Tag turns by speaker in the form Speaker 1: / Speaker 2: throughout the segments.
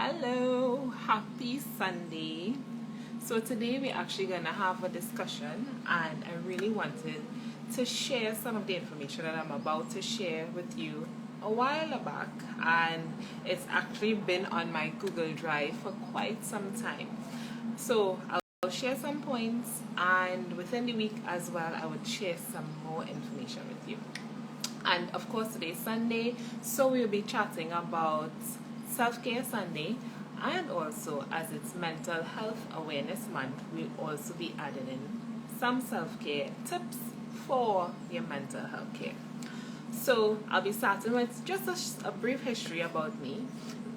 Speaker 1: Hello, happy Sunday. So today we're actually going to have a discussion, and I really wanted to share some of the information that I'm about to share with you a while back, and it's actually been on my Google Drive for quite some time. So I'll share some points, and within the week as well I would share some more information with you. And of course today's Sunday, so we'll be chatting about Self-Care Sunday, and also as it's Mental Health Awareness Month, we'll also be adding in some self-care tips for your mental health care. So I'll be starting with just a brief history about me.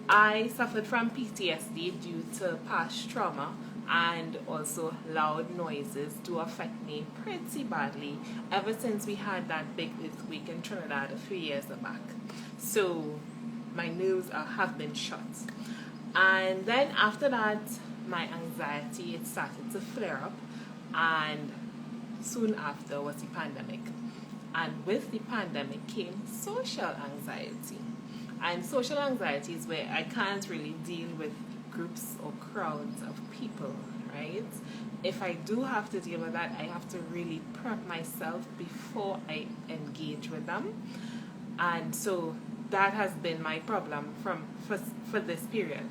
Speaker 1: I suffered from PTSD due to past trauma, and also loud noises do affect me pretty badly ever since we had that big earthquake in Trinidad a few years back. So my nerves have been shot. And then after that, my anxiety, it started to flare up, and soon after was the pandemic. And with the pandemic came social anxiety. And social anxiety is where I can't really deal with groups or crowds of people, right? If I do have to deal with that, I have to really prep myself before I engage with them. And so that has been my problem for this period.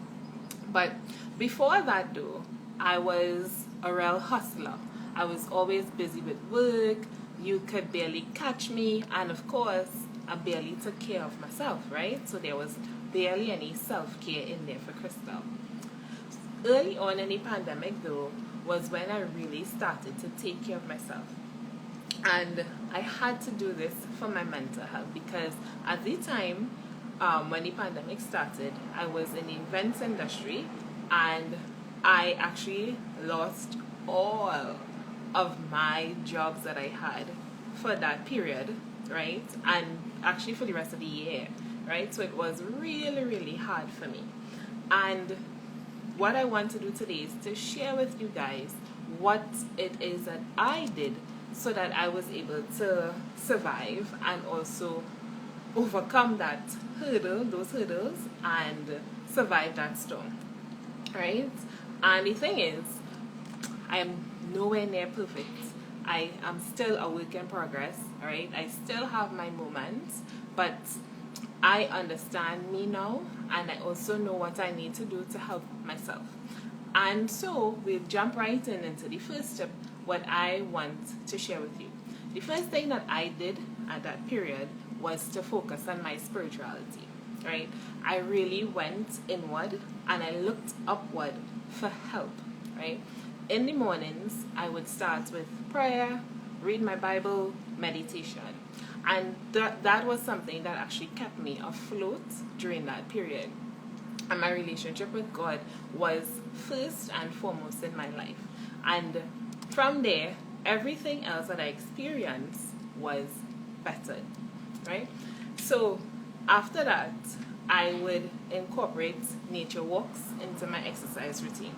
Speaker 1: But before that though, I was a real hustler. I was always busy with work. You could barely catch me, and of course I barely took care of myself, right? So there was barely any self-care in there for Crystal. Early on in the pandemic though was when I really started to take care of myself. And I had to do this for my mental health, because at the time when the pandemic started, I was in the events industry, and I actually lost all of my jobs that I had for that period, right? And actually for the rest of the year, right? So it was really, really hard for me. And what I want to do today is to share with you guys what it is that I did so that I was able to survive and also overcome those hurdles, and survive that storm, right? And the thing is, I am nowhere near perfect. I am still a work in progress, right? I still have my moments, but I understand me now, and I also know what I need to do to help myself. And so we'll jump right into the first step, what I want to share with you. The first thing that I did at that period was to focus on my spirituality, right? I really went inward and I looked upward for help, right? In the mornings, I would start with prayer, read my Bible, meditation. And that was something that actually kept me afloat during that period. And my relationship with God was first and foremost in my life. And from there, everything else that I experienced was bettered, right? So after that, I would incorporate nature walks into my exercise routine.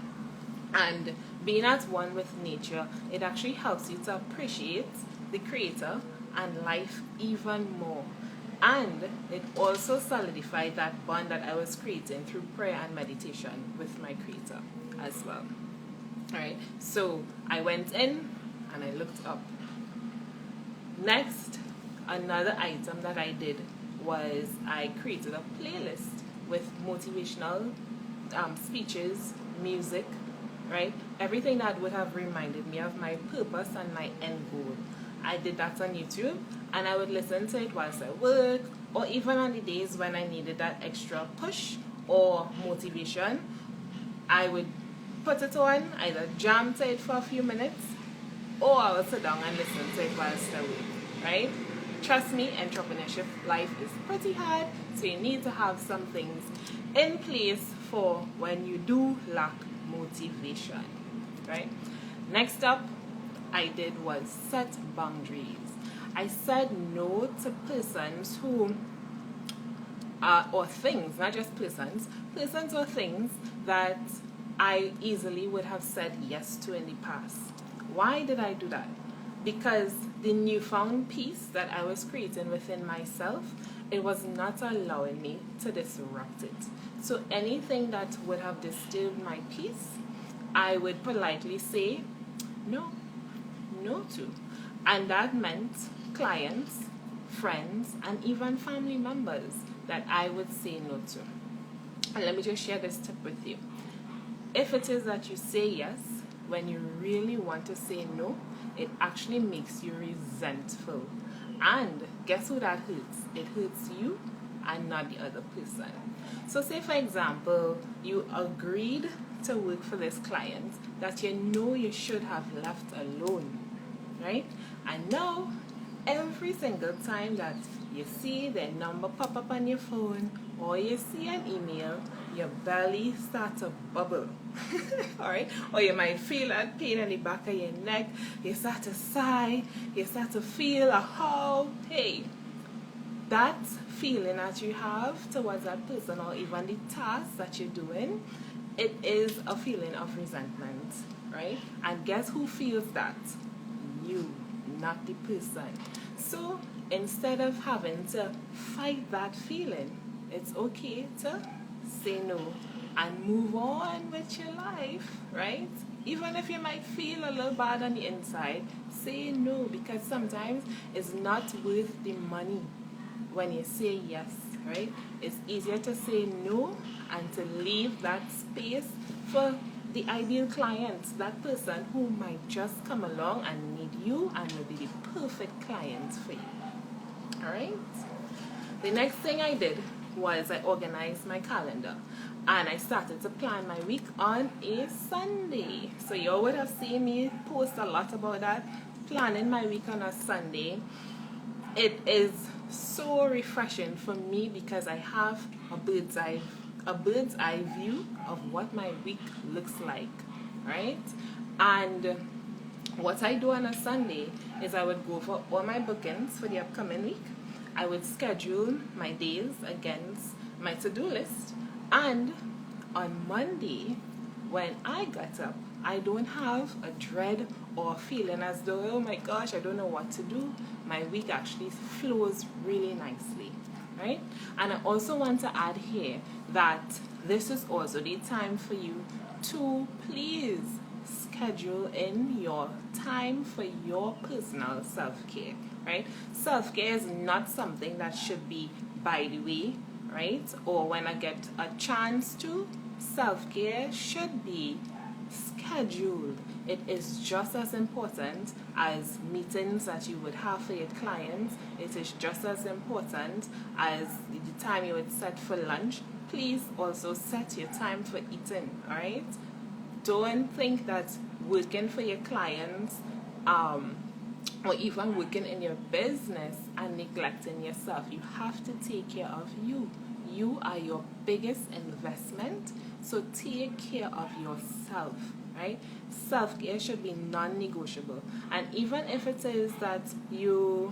Speaker 1: And being at one with nature, it actually helps you to appreciate the Creator and life even more. And it also solidified that bond that I was creating through prayer and meditation with my Creator as well. Alright, so I went in and I looked up. Next, another item that I did was I created a playlist with motivational speeches, music, right? Everything that would have reminded me of my purpose and my end goal. I did that on YouTube, and I would listen to it whilst I work, or even on the days when I needed that extra push or motivation. I would put it on, either jam to it for a few minutes, or I would sit down and listen to it whilst I work, right? Trust me, entrepreneurship life is pretty hard, so you need to have some things in place for when you do lack motivation, right? Next up, I did was set boundaries. I said no to persons who or things, not just persons or things that I easily would have said yes to in the past. Why did I do that? Because the newfound peace that I was creating within myself, it was not allowing me to disrupt it. So anything that would have disturbed my peace, I would politely say no, no to. And that meant clients, friends, and even family members that I would say no to. And let me just share this tip with you. If it is that you say yes, when you really want to say no, it actually makes you resentful. And guess who that hurts? It hurts you and not the other person. So say for example, you agreed to work for this client that you know you should have left alone, right? And now, every single time that you see their number pop up on your phone or you see an email, your belly starts to bubble. Alright? Or you might feel that pain in the back of your neck, you start to sigh, you start to feel a how. Hey, that feeling that you have towards that person or even the task that you're doing, it is a feeling of resentment, right? And guess who feels that? You, not the person. So instead of having to fight that feeling, it's okay to say no and move on with your life, right? Even if you might feel a little bad on the inside, say no, because sometimes it's not worth the money when you say yes, right? It's easier to say no and to leave that space for the ideal client, that person who might just come along and need you and will be the perfect client for you. Alright? The next thing I did was I organized my calendar and I started to plan my week on a Sunday. So you would have seen me post a lot about that, planning my week on a Sunday. It is so refreshing for me because I have a bird's eye view of what my week looks like, right? And what I do on a Sunday is I would go for all my bookings for the upcoming week. I would schedule my days against my to-do list, and on Monday when I get up, I don't have a dread or a feeling as though, oh my gosh, I don't know what to do. My week actually flows really nicely, right? And I also want to add here that this is also the time for you to please schedule in your time for your personal self-care, right? Self-care is not something that should be by the way, right? Or when I get a chance to. Self-care should be scheduled. It is just as important as meetings that you would have for your clients. It is just as important as the time you would set for lunch. Please also set your time for eating, alright? Don't think that working for your clients or even working in your business and neglecting yourself. You have to take care of you. You are your biggest investment, so take care of yourself, right? Self-care should be non-negotiable. And even if it is that you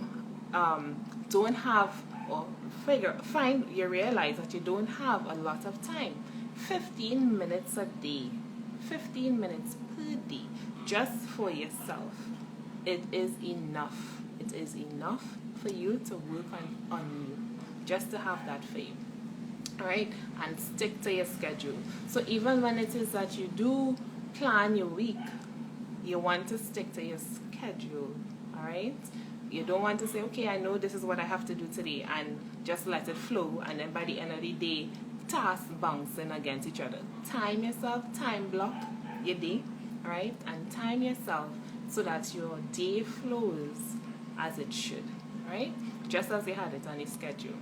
Speaker 1: don't have or you realize that you don't have a lot of time, 15 minutes a day, 15 minutes per day, just for yourself, it is enough. It is enough for you to work on you, just to have that for you. Alright, and stick to your schedule. So even when it is that you do plan your week, you want to stick to your schedule. Alright, you don't want to say, okay, I know this is what I have to do today, and just let it flow, and then by the end of the day, tasks bouncing against each other. Time yourself, time block your day, alright, and time yourself so that your day flows as it should, right? Just as you had it on your schedule.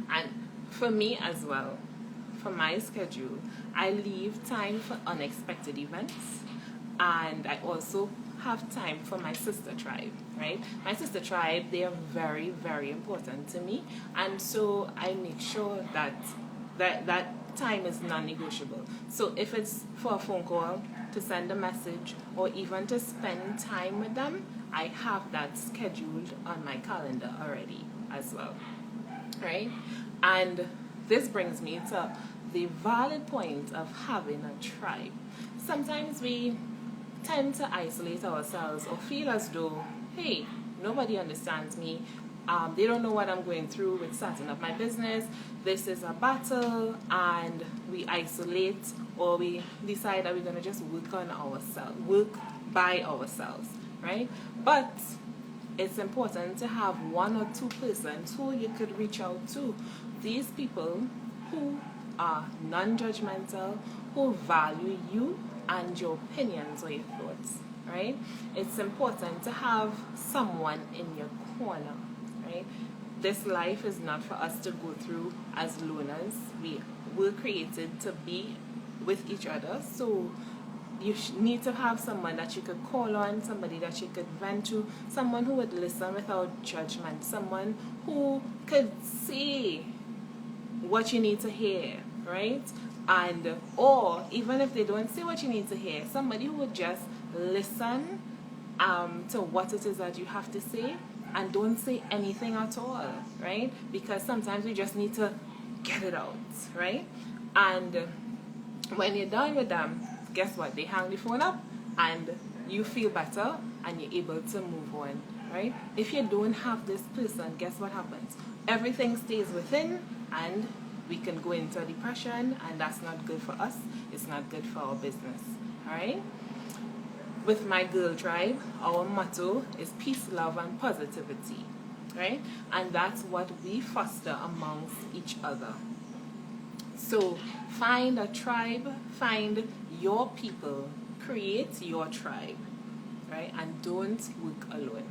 Speaker 1: And for me as well, for my schedule, I leave time for unexpected events, and I also have time for my sister tribe, right? My sister tribe, they are very, very important to me, and so I make sure that time is non-negotiable. So if it's for a phone call, to send a message, or even to spend time with them, I have that scheduled on my calendar already as well, right? And this brings me to the valid point of having a tribe. Sometimes we tend to isolate ourselves or feel as though, hey, nobody understands me. They don't know what I'm going through with starting up my business. This is a battle, and we isolate, or we decide that we're going to just work on ourselves, work by ourselves, right? But it's important to have one or two persons who you could reach out to. These people who are non-judgmental, who value you and your opinions or your thoughts, right? It's important to have someone in your corner, right? This life is not for us to go through as loners. We were created to be with each other, so you need to have someone that you could call on, somebody that you could vent to, someone who would listen without judgment, someone who could see what you need to hear, right? And or even if they don't say what you need to hear, somebody who would just listen to what it is that you have to say and don't say anything at all, right? Because sometimes we just need to get it out, right? And when you're done with them, guess what? They hang the phone up and you feel better and you're able to move on, right? If you don't have this person, guess what happens? Everything stays within and we can go into depression, and that's not good for us. It's not good for our business, all right? With my Girl Tribe, our motto is peace, love, and positivity, right? And that's what we foster amongst each other. So find a tribe, find your people, create your tribe, right? And don't work alone.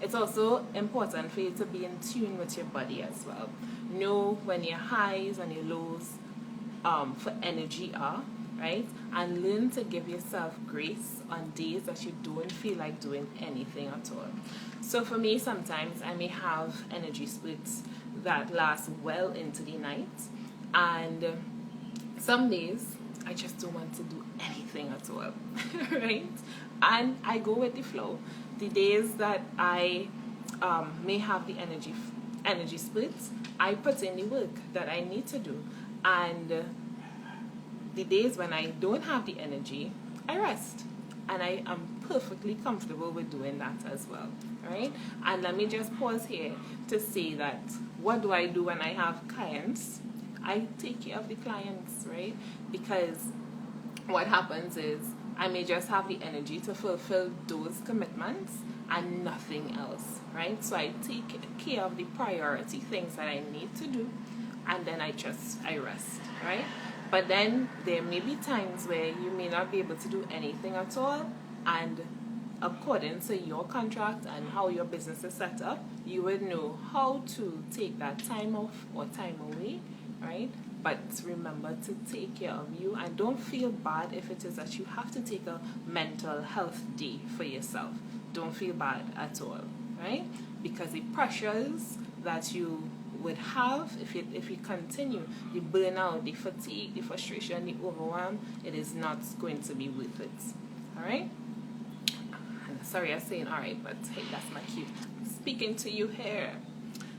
Speaker 1: It's also important for you to be in tune with your body as well. Know when your highs and your lows for energy are, right? And learn to give yourself grace on days that you don't feel like doing anything at all. So for me, sometimes I may have energy splits that last well into the night, and some days I just don't want to do anything at all, right? And I go with the flow. The days that I may have the energy splits, I put in the work that I need to do, and the days when I don't have the energy, I rest, and I am perfectly comfortable with doing that as well, right? And let me just pause here to say that what do I do when I have clients? I take care of the clients, right? Because what happens is I may just have the energy to fulfill those commitments and nothing else, right? So I take care of the priority things that I need to do, and then I rest, right? But then there may be times where you may not be able to do anything at all, and according to your contract and how your business is set up, you would know how to take that time off or time away, right? But remember to take care of you, and don't feel bad if it is that you have to take a mental health day for yourself. Don't feel bad at all, right? Because the pressures that you would have if you continue, the burnout, the fatigue, the frustration, the overwhelm, it is not going to be worth it. All right? Sorry, I'm saying all right, but hey, that's my cue. I'm speaking to you here.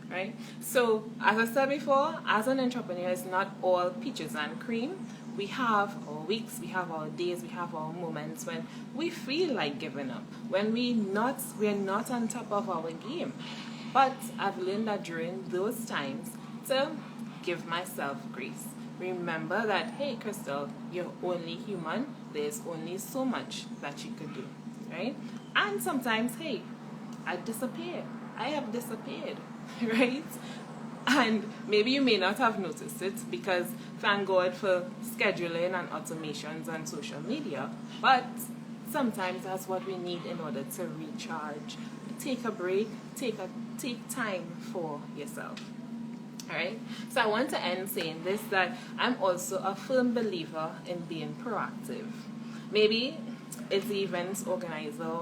Speaker 1: Right? So, as I said before, as an entrepreneur, it's not all peaches and cream. We have our weeks, we have our days, we have our moments when we feel like giving up, when we're not on top of our game. But I've learned that during those times to give myself grace. Remember that, hey, Crystal, you're only human. There's only so much that you could do, right? And sometimes, hey, I have disappeared, right? And maybe you may not have noticed it because thank God for scheduling and automations on social media, but sometimes that's what we need in order to recharge. Take a break, take time for yourself. Alright? So I want to end saying this, that I'm also a firm believer in being proactive. Maybe it's the events organizer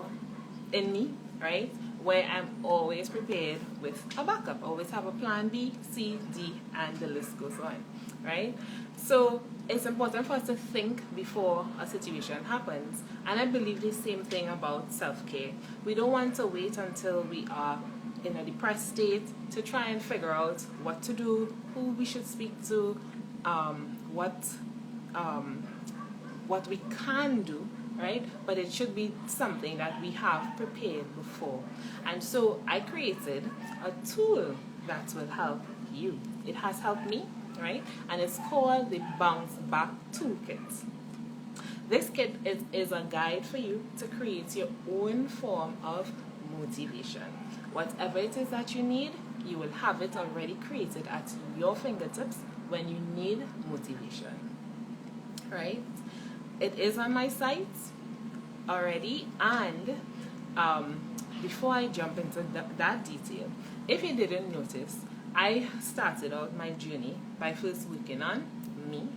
Speaker 1: in me, right? Where I'm always prepared with a backup. I always have a plan B, C, D, and the list goes on, right? So it's important for us to think before a situation happens. And I believe the same thing about self-care. We don't want to wait until we are in a depressed state to try and figure out what to do, who we should speak to, what we can do right? But it should be something that we have prepared before. And so I created a tool that will help you. It has helped me, right? And it's called the Bounce Back Toolkit. This kit is a guide for you to create your own form of motivation. Whatever it is that you need, you will have it already created at your fingertips when you need motivation, right? It is on my site already, and before I jump into that detail, if you didn't notice, I started out my journey by first working on me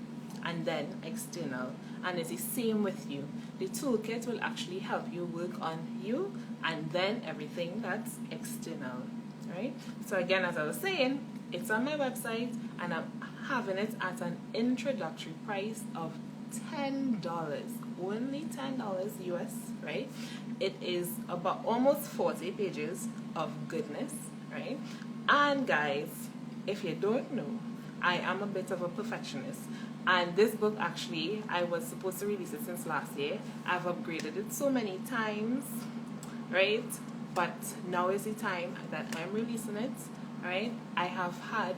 Speaker 1: and then external, and it's the same with you. The toolkit will actually help you work on you and then everything that's external, right? So again, as I was saying, it's on my website and I'm having it at an introductory price of $10, only $10 US, right? It is about almost 40 pages of goodness, right? And guys, if you don't know, I am a bit of a perfectionist, and this book actually, I was supposed to release it since last year. I've upgraded it so many times, right? But now is the time that I'm releasing it, right? I have had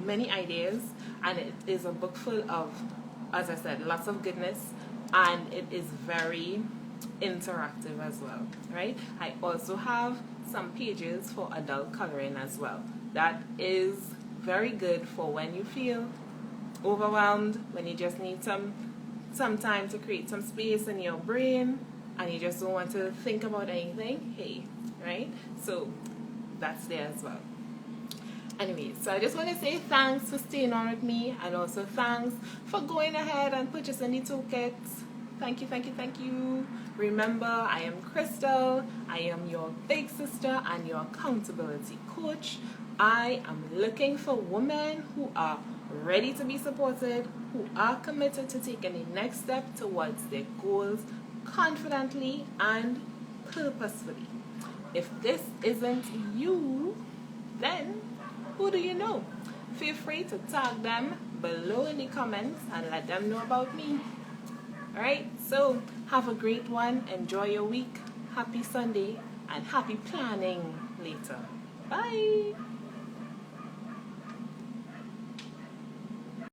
Speaker 1: many ideas, and it is a book full of, as I said, lots of goodness, and it is very interactive as well, right? I also have some pages for adult coloring as well. That is very good for when you feel overwhelmed, when you just need some time to create some space in your brain and you just don't want to think about anything. Hey, right? So that's there as well. Anyway, so I just want to say thanks for staying on with me, and also thanks for going ahead and purchasing the toolkits. Thank you, thank you, thank you. Remember, I am Crystal. I am your big sister and your accountability coach. I am looking for women who are ready to be supported, who are committed to taking the next step towards their goals confidently and purposefully. If this isn't you, then who do you know? Feel free to tag them below in the comments and let them know about me. Alright, so have a great one. Enjoy your week. Happy Sunday and happy planning later. Bye.